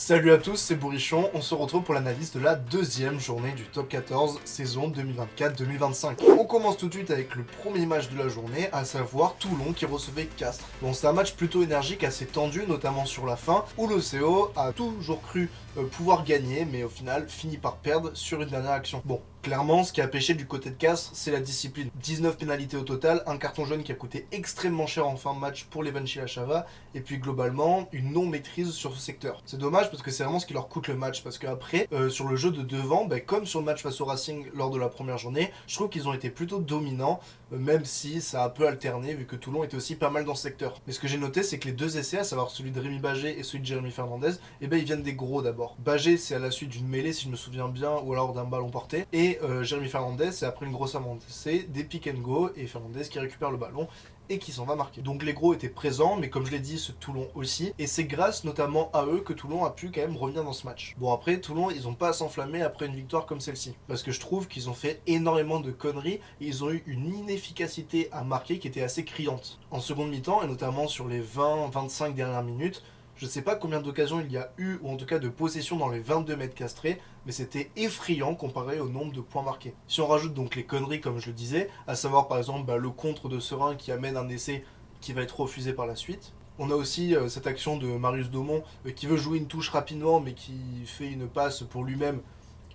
Salut à tous, c'est Bourrichon, on se retrouve pour l'analyse de la deuxième journée du top 14 saison 2024-2025. On commence tout de suite avec le premier match de la journée, à savoir Toulon qui recevait Castres. Bon, c'est un match plutôt énergique, assez tendu, notamment sur la fin, où l'Océo a toujours cru pouvoir gagner, mais au final finit par perdre sur une dernière action. Bon, clairement, ce qui a pêché du côté de Castres, c'est la discipline. 19 pénalités au total, un carton jaune qui a coûté extrêmement cher en fin de match pour les Chava, et puis globalement, une non-maîtrise sur ce secteur. C'est dommage parce que c'est vraiment ce qui leur coûte le match, parce qu'après, sur le jeu de devant, comme sur le match face au Racing lors de la première journée, je trouve qu'ils ont été plutôt dominants, même si ça a un peu alterné, vu que Toulon était aussi pas mal dans ce secteur. Mais ce que j'ai noté, c'est que les deux essais, à savoir celui de Rémi Bagé et celui de Jérémy Fernandez, ils viennent des gros d'abord. Bagé, c'est à la suite d'une mêlée, si je me souviens bien, ou alors d'un ballon porté, et Jérémy Fernandez, c'est après une grosse amende. C'est des pick and go, et Fernandez qui récupère le ballon, et qui s'en va marquer. Donc les gros étaient présents, mais comme je l'ai dit, ce Toulon aussi, et c'est grâce notamment à eux que Toulon a pu quand même revenir dans ce match. Bon après, Toulon, ils ont pas à s'enflammer après une victoire comme celle-ci, parce que je trouve qu'ils ont fait énormément de conneries, et ils ont eu une inefficacité à marquer qui était assez criante. En seconde mi-temps, et notamment sur les 20-25 dernières minutes, je ne sais pas combien d'occasions il y a eu, ou en tout cas de possession dans les 22 mètres castrés, mais c'était effrayant comparé au nombre de points marqués. Si on rajoute donc les conneries, comme je le disais, à savoir par exemple le contre de Serein qui amène un essai qui va être refusé par la suite. On a aussi cette action de Marius Daumont qui veut jouer une touche rapidement, mais qui fait une passe pour lui-même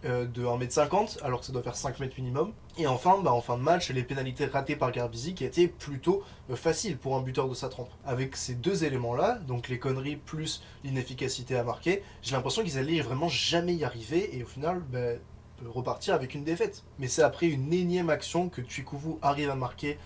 de 1m50, alors que ça doit faire 5 mètres minimum. Et enfin, en fin de match, les pénalités ratées par Garbizi qui étaient plutôt faciles pour un buteur de sa trempe. Avec ces deux éléments-là, donc les conneries plus l'inefficacité à marquer, j'ai l'impression qu'ils allaient vraiment jamais y arriver et au final, repartir avec une défaite. Mais c'est après une énième action que Tuikouvou arrive à marquer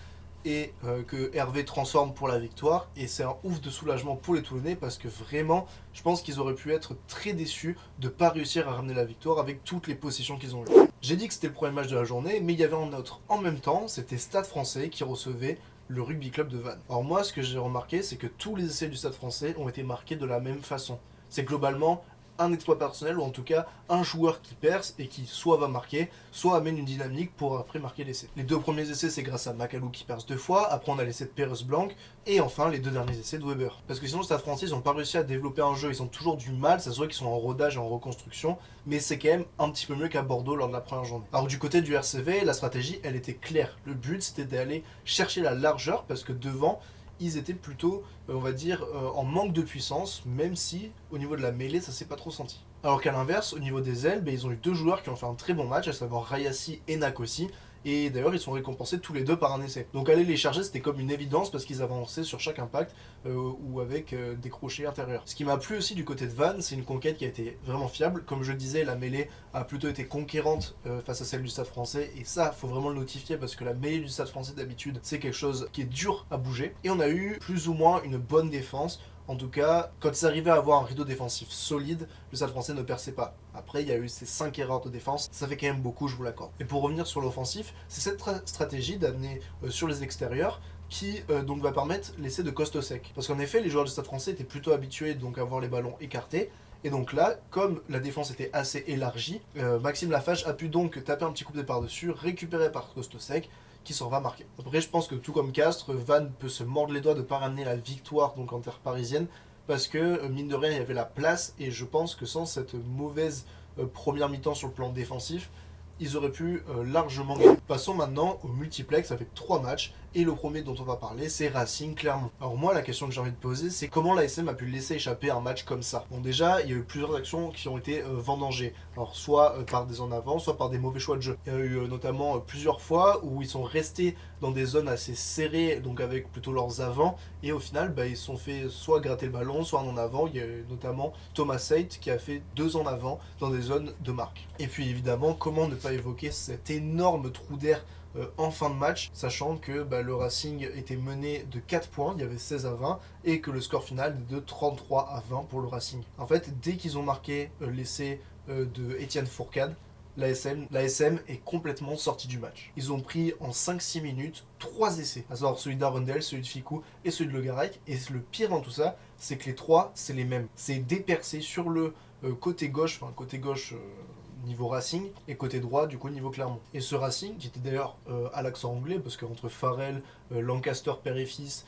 et que Hervé transforme pour la victoire. Et c'est un ouf de soulagement pour les Toulonnais parce que vraiment, je pense qu'ils auraient pu être très déçus de ne pas réussir à ramener la victoire avec toutes les possessions qu'ils ont eues. J'ai dit que c'était le premier match de la journée, mais il y avait un autre en même temps, c'était Stade Français qui recevait le rugby club de Vannes. Alors moi, ce que j'ai remarqué, c'est que tous les essais du Stade Français ont été marqués de la même façon. C'est globalement un exploit personnel, ou en tout cas un joueur qui perce et qui soit va marquer, soit amène une dynamique pour après marquer l'essai. Les deux premiers essais, c'est grâce à Macalou qui perce 2 fois, après on a l'essai de Pérez Blanc, et enfin les deux derniers essais de Weber. Parce que sinon le Stade Français, ils n'ont pas réussi à développer un jeu, ils ont toujours du mal, ça se voit qu'ils sont en rodage et en reconstruction, mais c'est quand même un petit peu mieux qu'à Bordeaux lors de la première journée. Alors du côté du RCV, la stratégie, elle était claire. Le but, c'était d'aller chercher la largeur, parce que devant, ils étaient plutôt, on va dire, en manque de puissance, même si au niveau de la mêlée, ça s'est pas trop senti. Alors qu'à l'inverse, au niveau des ailes, ils ont eu deux joueurs qui ont fait un très bon match, à savoir Rayassi et Nakossi. Et d'ailleurs, ils sont récompensés tous les deux par un essai. Donc aller les charger, c'était comme une évidence parce qu'ils avançaient sur chaque impact ou avec des crochets intérieurs. Ce qui m'a plu aussi du côté de Vannes, c'est une conquête qui a été vraiment fiable. Comme je disais, la mêlée a plutôt été conquérante face à celle du Stade Français. Et ça, faut vraiment le notifier parce que la mêlée du Stade Français d'habitude, c'est quelque chose qui est dur à bouger. Et on a eu plus ou moins une bonne défense. En tout cas, quand ils arrivaient à avoir un rideau défensif solide, le Stade Français ne perçait pas. Après, il y a eu ces 5 erreurs de défense, ça fait quand même beaucoup, je vous l'accorde. Et pour revenir sur l'offensif, c'est cette stratégie d'amener sur les extérieurs qui donc va permettre l'essai de Kostosek. Parce qu'en effet, les joueurs du Stade Français étaient plutôt habitués donc à voir les ballons écartés. Et donc là, comme la défense était assez élargie, Maxime Lafache a pu donc taper un petit coup de par-dessus, récupéré par Kostosek, qui s'en va marquer. Après, je pense que tout comme Castres, Vannes peut se mordre les doigts de ne pas ramener la victoire donc en terre parisienne, parce que mine de rien, il y avait la place, et je pense que sans cette mauvaise première mi-temps sur le plan défensif, ils auraient pu largement gagner. Passons maintenant au multiplex avec 3 matchs, et le premier dont on va parler, c'est Racing Clermont. Alors moi, la question que j'ai envie de poser, c'est comment l'ASM a pu laisser échapper un match comme ça. Bon, déjà, il y a eu plusieurs actions qui ont été vendangées. Alors soit par des en avant, soit par des mauvais choix de jeu. Il y a eu notamment plusieurs fois où ils sont restés dans des zones assez serrées, donc avec plutôt leurs avants, et au final, ils se sont fait soit gratter le ballon, soit un en avant. Il y a eu notamment Thomas Seit qui a fait 2 en avant dans des zones de marque. Et puis évidemment, comment ne pas évoquer cet énorme trou d'air en fin de match, sachant que le Racing était mené de 4 points, il y avait 16 à 20, et que le score final est de 33 à 20 pour le Racing. En fait, dès qu'ils ont marqué l'essai de Étienne Fourcade, l'ASM est complètement sorti du match. Ils ont pris en 5-6 minutes 3 essais, à savoir celui d'Arundel, celui de Ficou et celui de Le Garec. Et le pire dans tout ça, c'est que les 3, c'est les mêmes. C'est dépercé sur le côté gauche, niveau Racing, et côté droit, du coup, niveau Clermont. Et ce Racing, qui était d'ailleurs à l'accent anglais, parce qu'entre Farrell, Lancaster père et fils,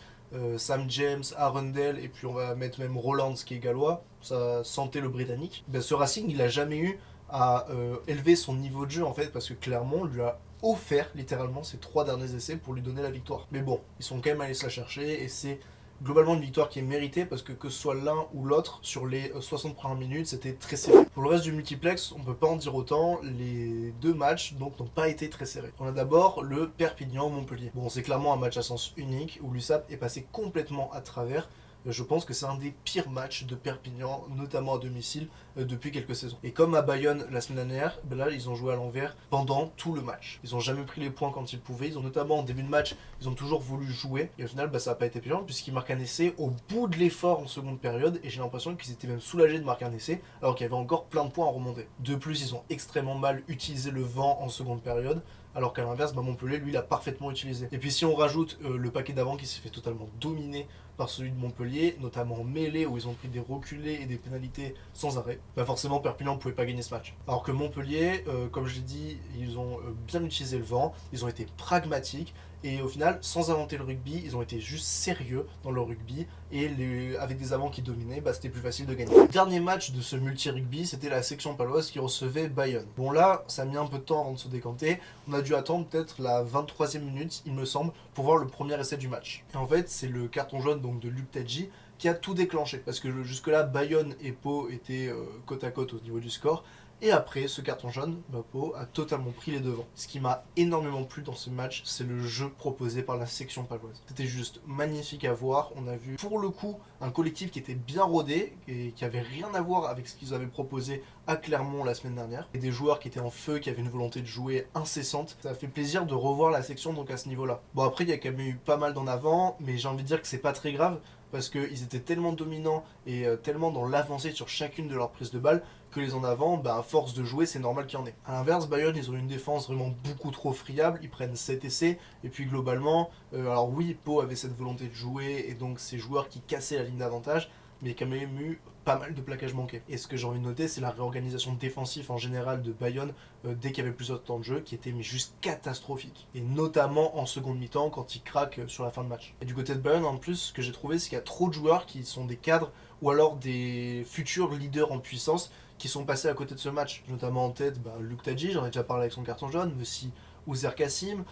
Sam James, Arundel, et puis on va mettre même Roland, qui est gallois, ça sentait le britannique. Ben, ce Racing, il a jamais eu à élever son niveau de jeu en fait, parce que Clermont lui a offert littéralement ses 3 derniers essais pour lui donner la victoire. Mais bon, ils sont quand même allés se la chercher, et c'est globalement une victoire qui est méritée parce que ce soit l'un ou l'autre, sur les 60 premières minutes, c'était très serré. Pour le reste du multiplex, on peut pas en dire autant, les 2 matchs donc n'ont pas été très serrés. On a d'abord le Perpignan-Montpellier. Bon, c'est clairement un match à sens unique où l'USAP est passé complètement à travers. Je pense que c'est un des pires matchs de Perpignan, notamment à domicile, depuis quelques saisons. Et comme à Bayonne la semaine dernière, ben là ils ont joué à l'envers pendant tout le match. Ils ont jamais pris les points quand ils pouvaient. Ils ont notamment en début de match, ils ont toujours voulu jouer. Et au final, ben, ça n'a pas été payant puisqu'ils marquent un essai au bout de l'effort en seconde période. Et j'ai l'impression qu'ils étaient même soulagés de marquer un essai alors qu'il y avait encore plein de points à remonter. De plus, ils ont extrêmement mal utilisé le vent en seconde période. Alors qu'à l'inverse, bah Montpellier, lui, l'a parfaitement utilisé. Et puis si on rajoute le paquet d'avant qui s'est fait totalement dominer par celui de Montpellier, notamment en mêlée où ils ont pris des reculés et des pénalités sans arrêt, bah forcément Perpignan ne pouvait pas gagner ce match. Alors que Montpellier, comme je l'ai dit, ils ont bien utilisé le vent, ils ont été pragmatiques, et au final, sans inventer le rugby, ils ont été juste sérieux dans le rugby, et avec des avants qui dominaient, bah, c'était plus facile de gagner. Le dernier match de ce multi-rugby, c'était la section paloise qui recevait Bayonne. Bon là, ça a mis un peu de temps avant de se décanter, on a dû attendre peut-être la 23e minute, il me semble, pour voir le premier essai du match. Et en fait, c'est le carton jaune donc de Luc Tadji qui a tout déclenché, parce que jusque-là, Bayonne et Pau étaient côte à côte au niveau du score. Et après ce carton jaune, Pau a totalement pris les devants. Ce qui m'a énormément plu dans ce match, c'est le jeu proposé par la section paloise. C'était juste magnifique à voir. On a vu pour le coup un collectif qui était bien rodé et qui avait rien à voir avec ce qu'ils avaient proposé à Clermont la semaine dernière. Et des joueurs qui étaient en feu, qui avaient une volonté de jouer incessante. Ça fait plaisir de revoir la section donc à ce niveau-là. Bon après il y a quand même eu pas mal d'en avant, mais j'ai envie de dire que c'est pas très grave parce qu'ils étaient tellement dominants et tellement dans l'avancée sur chacune de leurs prises de balles que les en avant, bah, à force de jouer, c'est normal qu'il y en ait. A l'inverse, Bayonne, ils ont une défense vraiment beaucoup trop friable, ils prennent 7 essais, et puis globalement, alors oui, Pau avait cette volonté de jouer, et donc ces joueurs qui cassaient la ligne d'avantage, mais il y a quand même eu pas mal de plaquages manqués. Et ce que j'ai envie de noter, c'est la réorganisation défensive en général de Bayonne dès qu'il y avait plus de temps de jeu, qui était mais juste catastrophique. Et notamment en seconde mi-temps, quand ils craquent sur la fin de match. Et du côté de Bayonne, en plus, ce que j'ai trouvé, c'est qu'il y a trop de joueurs qui sont des cadres ou alors des futurs leaders en puissance qui sont passés à côté de ce match. Notamment en tête, Luc Tadji, j'en ai déjà parlé avec son carton jaune, mais aussi Ouzer Kassim,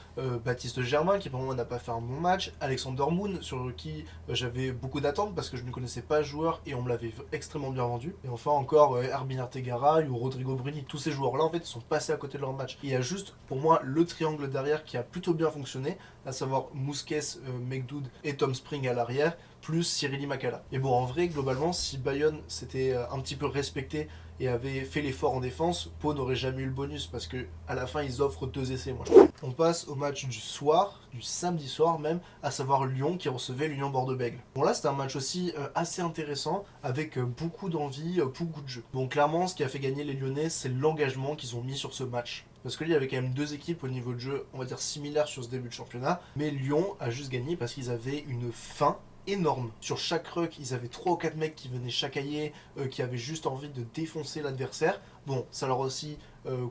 Baptiste Germain qui pour moi n'a pas fait un bon match, Alexander Moon sur qui j'avais beaucoup d'attentes parce que je ne connaissais pas le joueur et on me l'avait extrêmement bien vendu. Et enfin encore Herbin Artegaray ou Rodrigo Bruni, tous ces joueurs-là en fait sont passés à côté de leur match. Et il y a juste pour moi le triangle derrière qui a plutôt bien fonctionné, à savoir Mousquet, Mekdoud et Tom Spring à l'arrière, plus Cyrili Makala. Et bon en vrai globalement si Bayonne s'était un petit peu respecté et avait fait l'effort en défense, Pau n'aurait jamais eu le bonus parce que à la fin ils offrent 2 essais. Moi, on passe au match du soir, du samedi soir même, à savoir Lyon qui recevait l'Union Bordeaux-Bègles. Bon là c'était un match aussi assez intéressant avec beaucoup d'envie, beaucoup de jeu. Bon clairement ce qui a fait gagner les Lyonnais c'est l'engagement qu'ils ont mis sur ce match. Parce qu'il y avait quand même 2 équipes au niveau de jeu, on va dire similaires sur ce début de championnat, mais Lyon a juste gagné parce qu'ils avaient une faim énorme. Sur chaque ruck, ils avaient 3 ou 4 mecs qui venaient chacaier, qui avaient juste envie de défoncer l'adversaire. Bon, ça leur a aussi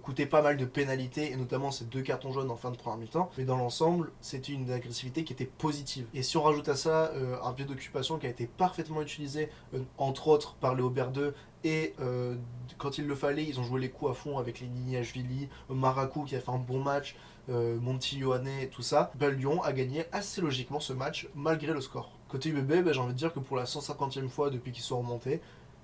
coûté pas mal de pénalités, et notamment ces 2 cartons jaunes en fin de première mi-temps. Mais dans l'ensemble, c'était une agressivité qui était positive. Et si on rajoute à ça un pied d'occupation qui a été parfaitement utilisé, entre autres par les Aubert 2, et quand il le fallait, ils ont joué les coups à fond avec les Niniashvili, Marakou qui a fait un bon match, Monti Yohane, tout ça. Lyon a gagné assez logiquement ce match malgré le score. Côté UBB, j'ai envie de dire que pour la 150e fois depuis qu'ils sont remontés,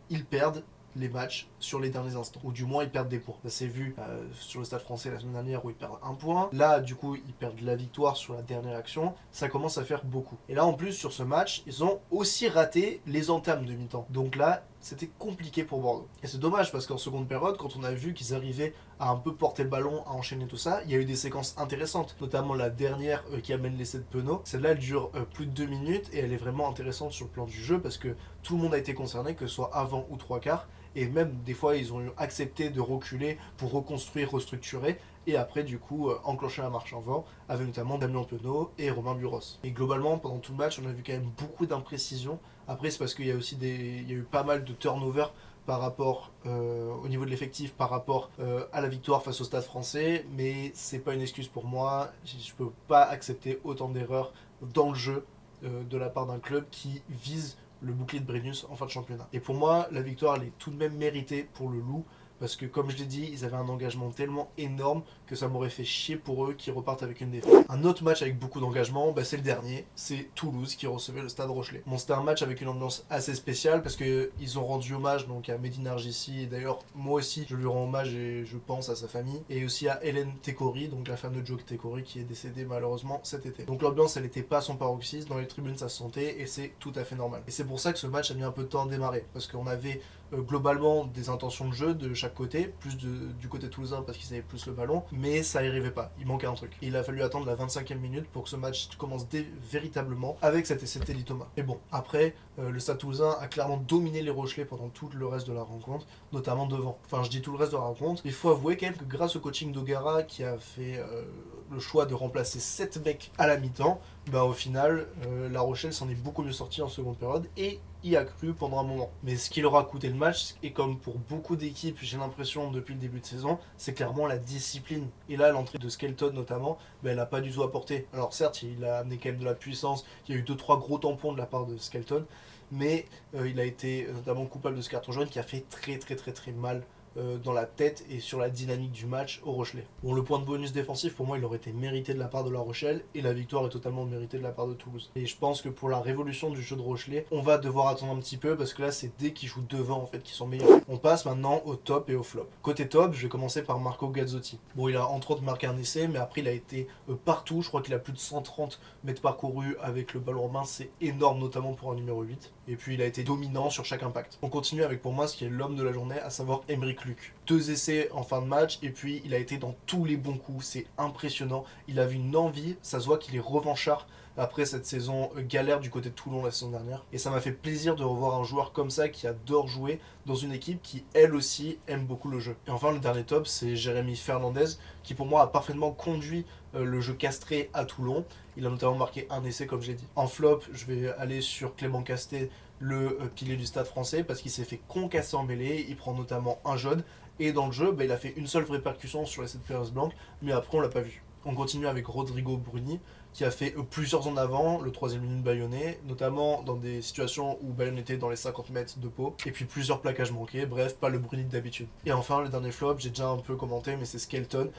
ils perdent les matchs sur les derniers instants, ou du moins ils perdent des points. Ça s'est vu sur le Stade Français la semaine dernière où ils perdent 1 point. Là, du coup, ils perdent la victoire sur la dernière action. Ça commence à faire beaucoup. Et là, en plus, sur ce match, ils ont aussi raté les entames de mi-temps. Donc là, c'était compliqué pour Bordeaux. Et c'est dommage parce qu'en seconde période, quand on a vu qu'ils arrivaient à un peu porter le ballon, à enchaîner tout ça, il y a eu des séquences intéressantes, notamment la dernière qui amène l'essai de Penaud. Celle-là, elle dure plus de 2 minutes et elle est vraiment intéressante sur le plan du jeu parce que tout le monde a été concerné, que ce soit avant ou 3/4. Et même des fois, ils ont accepté de reculer pour reconstruire, restructurer et après, du coup, enclencher la marche avant, avec notamment Damien Penaud et Romain Buros. Et globalement, pendant tout le match, on a vu quand même beaucoup d'imprécisions. Après, c'est parce qu'il y a aussi il y a eu pas mal de turnover par rapport au niveau de l'effectif, par rapport à la victoire face au Stade Français, mais c'est pas une excuse pour moi. Je peux pas accepter autant d'erreurs dans le jeu de la part d'un club qui vise le bouclier de Brennus en fin de championnat. Et pour moi, la victoire, elle est tout de même méritée pour le Loup, parce que comme je l'ai dit, ils avaient un engagement tellement énorme que ça m'aurait fait chier pour eux qui repartent avec une défaite. Un autre match avec beaucoup d'engagement, c'est le dernier, c'est Toulouse qui recevait le Stade Rochelais. Bon, c'était un match avec une ambiance assez spéciale parce qu'ils ont rendu hommage donc à Mehdi Nargissi, et d'ailleurs moi aussi je lui rends hommage et je pense à sa famille, et aussi à Hélène Tekori, donc la femme de Joe Tekori qui est décédée malheureusement cet été. Donc l'ambiance elle n'était pas à son paroxysme, dans les tribunes ça se sentait et c'est tout à fait normal. Et c'est pour ça que ce match a mis un peu de temps à démarrer, parce qu'on avait globalement des intentions de jeu de chaque côté, plus du côté toulousain parce qu'ils avaient plus le ballon, mais ça n'y arrivait pas, il manquait un truc. Et il a fallu attendre la 25e minute pour que ce match commence véritablement avec cet essai de Teddy Thomas. Et bon, après, le Stade Toulousain a clairement dominé les Rochelais pendant tout le reste de la rencontre, notamment devant. Enfin, je dis tout le reste de la rencontre, il faut avouer quand même que grâce au coaching d'Ogara qui a fait le choix de remplacer 7 mecs à la mi-temps, au final, La Rochelle s'en est beaucoup mieux sorti en seconde période et y a cru pendant un moment. Mais ce qui leur a coûté le match, et comme pour beaucoup d'équipes, j'ai l'impression depuis le début de saison, c'est clairement la discipline. Et là, l'entrée de Skelton notamment, elle n'a pas du tout apporté. Alors certes, il a amené quand même de la puissance, il y a eu 2-3 gros tampons de la part de Skelton, mais il a été notamment coupable de ce carton jaune qui a fait très mal dans la tête et sur la dynamique du match au Rochelais. Bon, le point de bonus défensif, pour moi, il aurait été mérité de la part de La Rochelle et la victoire est totalement méritée de la part de Toulouse. Et je pense que pour la révolution du jeu de Rochelais, on va devoir attendre un petit peu parce que là, c'est dès qu'ils jouent devant en fait qu'ils sont meilleurs. On passe maintenant au top et au flop. Côté top, je vais commencer par Marco Gazzotti. Bon, il a entre autres marqué un essai, mais après, il a été partout. Je crois qu'il a plus de 130 mètres parcourus avec le ballon en main, c'est énorme, notamment pour un numéro 8. Et puis, il a été dominant sur chaque impact. On continue avec pour moi ce qui est l'homme de la journée, à savoir Aymeric Luc. 2 essais en fin de match et puis il a été dans tous les bons coups, c'est impressionnant. Il avait une envie, ça se voit qu'il est revanchard après cette saison galère du côté de Toulon la saison dernière. Et ça m'a fait plaisir de revoir un joueur comme ça qui adore jouer dans une équipe qui elle aussi aime beaucoup le jeu. Et enfin le dernier top, c'est Jérémy Fernandez qui pour moi a parfaitement conduit le jeu castré à Toulon. Il a notamment marqué un essai comme j'ai dit. En flop, je vais aller sur Clément Castet, le pilier du Stade français, parce qu'il s'est fait concasser en mêlée, il prend notamment un jaune. Et dans le jeu, il a fait une seule vraie percussion sur les 7 Pérez Blanc, mais après on l'a pas vu. On continue avec Rodrigo Bruni, qui a fait plusieurs en avant, le 3e minute Bayonnais, notamment dans des situations où Bayonne était dans les 50 mètres de Pau, et puis plusieurs plaquages manqués, bref, pas le Bruni d'habitude. Et enfin, le dernier flop, j'ai déjà un peu commenté, mais c'est Skelton,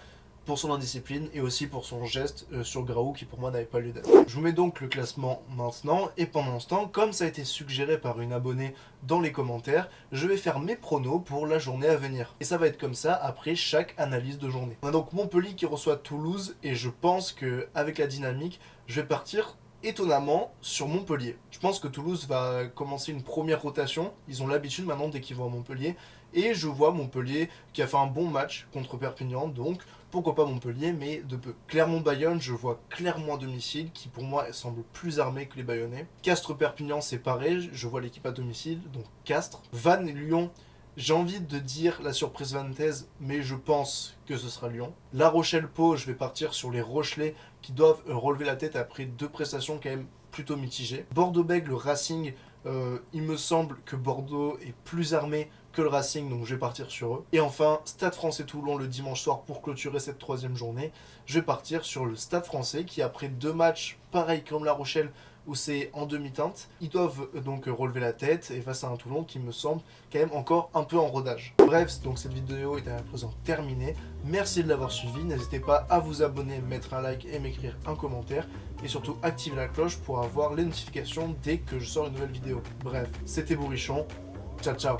pour son indiscipline et aussi pour son geste sur Graou qui pour moi n'avait pas lieu d'être. Je vous mets donc le classement maintenant et pendant ce temps, comme ça a été suggéré par une abonnée dans les commentaires, je vais faire mes pronos pour la journée à venir. Et ça va être comme ça après chaque analyse de journée. On a donc Montpellier qui reçoit Toulouse et je pense qu'avec la dynamique, je vais partir étonnamment sur Montpellier. Je pense que Toulouse va commencer une première rotation, ils ont l'habitude maintenant dès qu'ils vont à Montpellier, et je vois Montpellier qui a fait un bon match contre Perpignan, donc pourquoi pas Montpellier, mais de peu. Clermont-Bayonne, je vois clairement à domicile, qui pour moi semble plus armé que les Bayonnais. Castres-Perpignan, c'est pareil, je vois l'équipe à domicile, donc Castres. Vannes-Lyon, j'ai envie de dire la surprise vantaise, mais je pense que ce sera Lyon. La Rochelle-Pau, je vais partir sur les Rochelais qui doivent relever la tête après 2 prestations quand même plutôt mitigées. Bordeaux-Bègles, le Racing, il me semble que Bordeaux est plus armé que le Racing, donc je vais partir sur eux. Et enfin, Stade français Toulon le dimanche soir pour clôturer cette 3e journée. Je vais partir sur le Stade français qui après 2 matchs, pareil comme La Rochelle, où c'est en demi-teinte, ils doivent donc relever la tête et face à un Toulon qui me semble quand même encore un peu en rodage. Bref, donc cette vidéo est à présent terminée. Merci de l'avoir suivi, n'hésitez pas à vous abonner, mettre un like et m'écrire un commentaire et surtout activer la cloche pour avoir les notifications dès que je sors une nouvelle vidéo. Bref, c'était Bourrichon, ciao ciao.